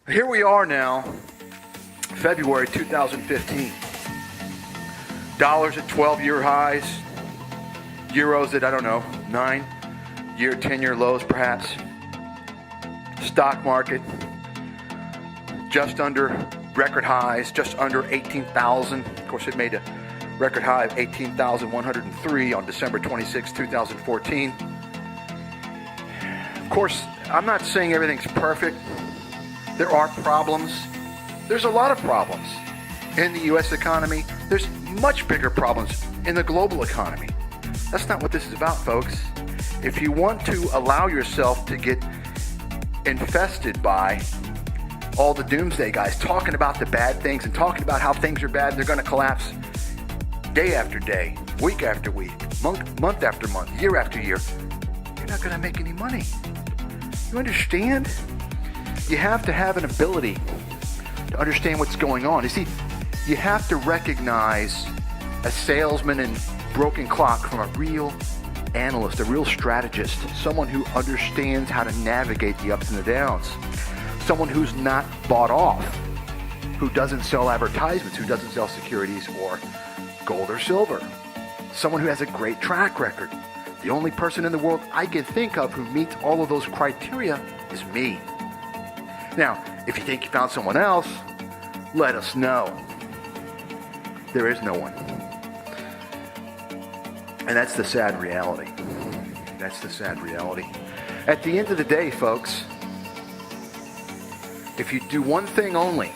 Here we are now, February 2015. Dollars at 12-year highs, euros at, 9-year, 10-year lows perhaps. Stock market just under record highs, just under 18,000. Of course, it made a record high of 18,103 on December 26, 2014. Of course, I'm not saying everything's perfect. There are problems. There's a lot of problems in the U.S. economy. There's much bigger problems in the global economy. That's not what this is about, folks. If you want to allow yourself to get infested by all the doomsday guys talking about the bad things and talking about how things are bad, they're going to collapse day after day, week after week, month after month, year after year, you're not going to make any money. You understand? You have to have an ability to understand what's going on. You see, you have to recognize a salesman in broken clock from a real analyst, a real strategist, someone who understands how to navigate the ups and the downs, someone who's not bought off, who doesn't sell advertisements, who doesn't sell securities or gold or silver, someone who has a great track record. The only person in the world I can think of who meets all of those criteria is me. Now, if you think you found someone else, let us know. There is no one. And that's the sad reality. That's the sad reality. At the end of the day, folks, if you do one thing only,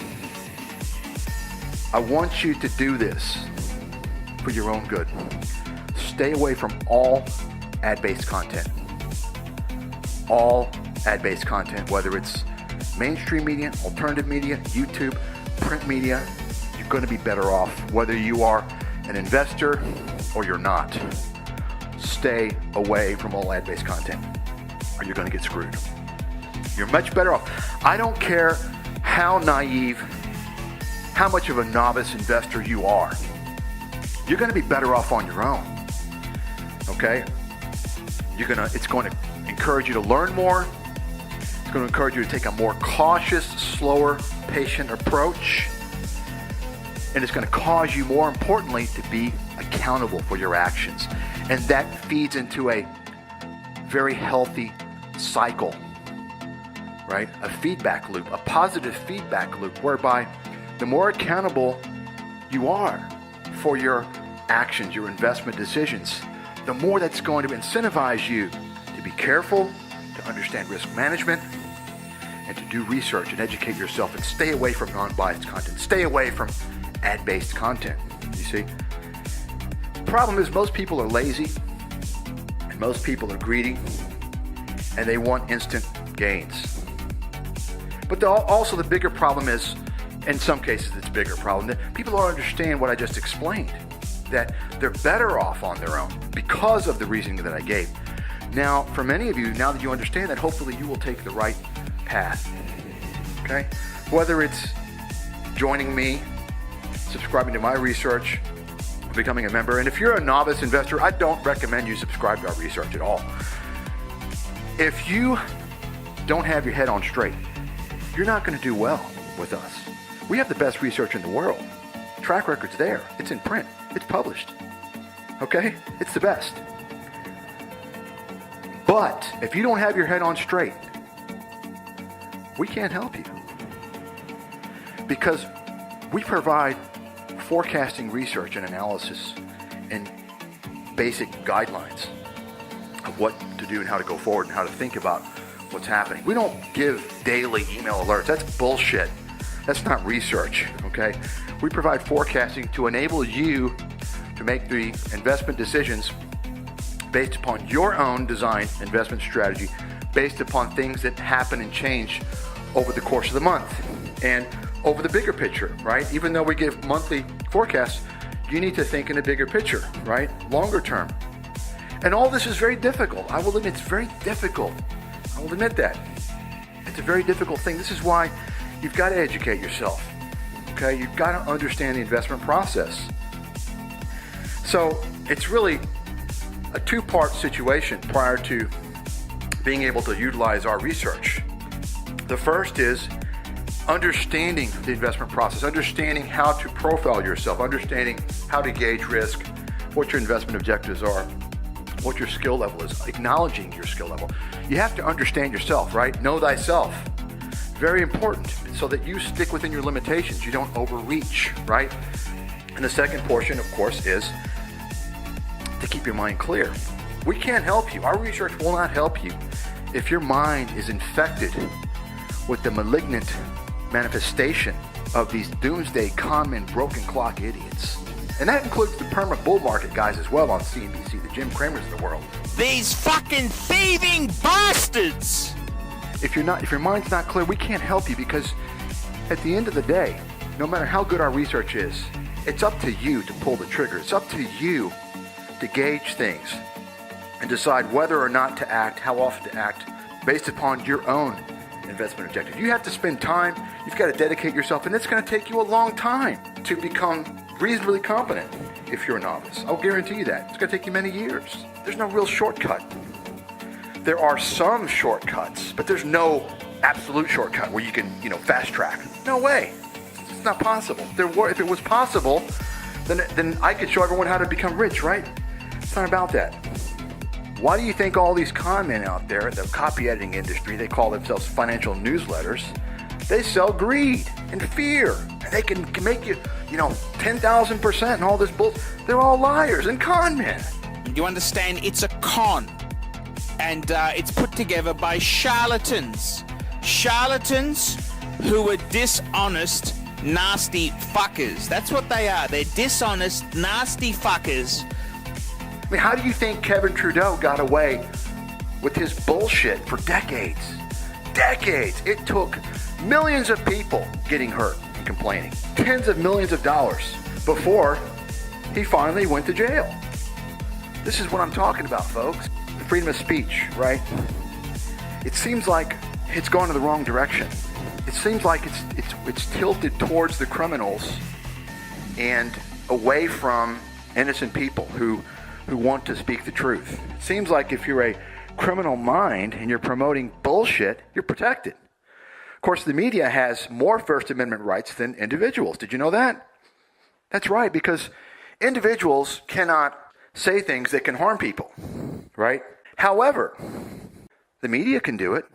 I want you to do this for your own good. Stay away from all ad-based content. All ad-based content, whether it's mainstream media, alternative media, YouTube, print media, you're going to be better off whether you are an investor or you're not. Stay away from all ad-based content or you're going to get screwed. You're much better off. I don't care how naive, how much of a novice investor you are. You're going to be better off on your own. Okay? It's going to encourage you to learn more. It's going to encourage you to take a more cautious, slower, patient approach. And it's going to cause you, more importantly, to be accountable for your actions. And that feeds into a very healthy cycle, right? A feedback loop, a positive feedback loop, whereby the more accountable you are for your actions, your investment decisions, the more that's going to incentivize you to be careful, to understand risk management, and to do research and educate yourself and stay away from non-biased content. Stay away from ad-based content, you see. The problem is most people are lazy and most people are greedy and they want instant gains. But also the bigger problem is, in some cases it's a bigger problem, that people don't understand what I just explained, that they're better off on their own because of the reasoning that I gave. Now, for many of you, now that you understand that, hopefully you will take the right path, okay? Whether it's joining me, subscribing to my research, becoming a member. And if you're a novice investor, I don't recommend you subscribe to our research at all. If you don't have your head on straight, you're not going to do well with us. We have the best research in the world. Track record's there. It's in print. It's published. Okay? It's the best. But if you don't have your head on straight, we can't help you. Because we provide forecasting research and analysis and basic guidelines of what to do and how to go forward and how to think about what's happening. We don't give daily email alerts. That's bullshit. That's not research, okay? We provide forecasting to enable you to make the investment decisions based upon your own design investment strategy, based upon things that happen and change over the course of the month and over the bigger picture, right? Even though we give monthly forecasts, you need to think in a bigger picture, right? Longer term. And all this is very difficult. I will admit it's very difficult. I will admit that. It's a very difficult thing. This is why you've got to educate yourself, okay? You've got to understand the investment process. So it's really a two-part situation prior to being able to utilize our research. The first is understanding the investment process, understanding how to profile yourself, understanding how to gauge risk, what your investment objectives are, what your skill level is, acknowledging your skill level. You have to understand yourself, right? Know thyself. Very important, so that you stick within your limitations. You don't overreach, right? And the second portion, of course, is to keep your mind clear. We can't help you. Our research will not help you if your mind is infected with the malignant manifestation of these doomsday con-men broken clock idiots. And that includes the permanent bull market guys as well on CNBC, the Jim Cramers of the world. These fucking thieving bastards! If your mind's not clear, we can't help you, because at the end of the day, no matter how good our research is, it's up to you to pull the trigger. It's up to you to gauge things and decide whether or not to act, how often to act, based upon your own investment objective. You have to spend time, you've got to dedicate yourself, and it's going to take you a long time to become reasonably competent if you're a novice. I'll guarantee you that. It's going to take you many years. There's no real shortcut. There are some shortcuts, but there's no absolute shortcut where you can, fast track. No way. It's not possible. If it was possible, then I could show everyone how to become rich, right? It's not about that. Why do you think all these con men out there, the copy editing industry, they call themselves financial newsletters, they sell greed and fear. And they can make you, 10,000% and all this bull. They're all liars and con men. You understand? It's a con. And it's put together by charlatans. Charlatans who are dishonest, nasty fuckers. That's what they are. They're dishonest, nasty fuckers. I mean, how do you think Kevin Trudeau got away with his bullshit for decades? Decades. It took millions of people getting hurt and complaining. Tens of millions of dollars before he finally went to jail. This is what I'm talking about, folks. Freedom of speech, right? It seems like it's gone in the wrong direction. It seems like it's tilted towards the criminals and away from innocent people who want to speak the truth. It seems like if you're a criminal mind and you're promoting bullshit, you're protected. Of course, the media has more First Amendment rights than individuals. Did you know that? That's right, because individuals cannot say things that can harm people, right? However, the media can do it.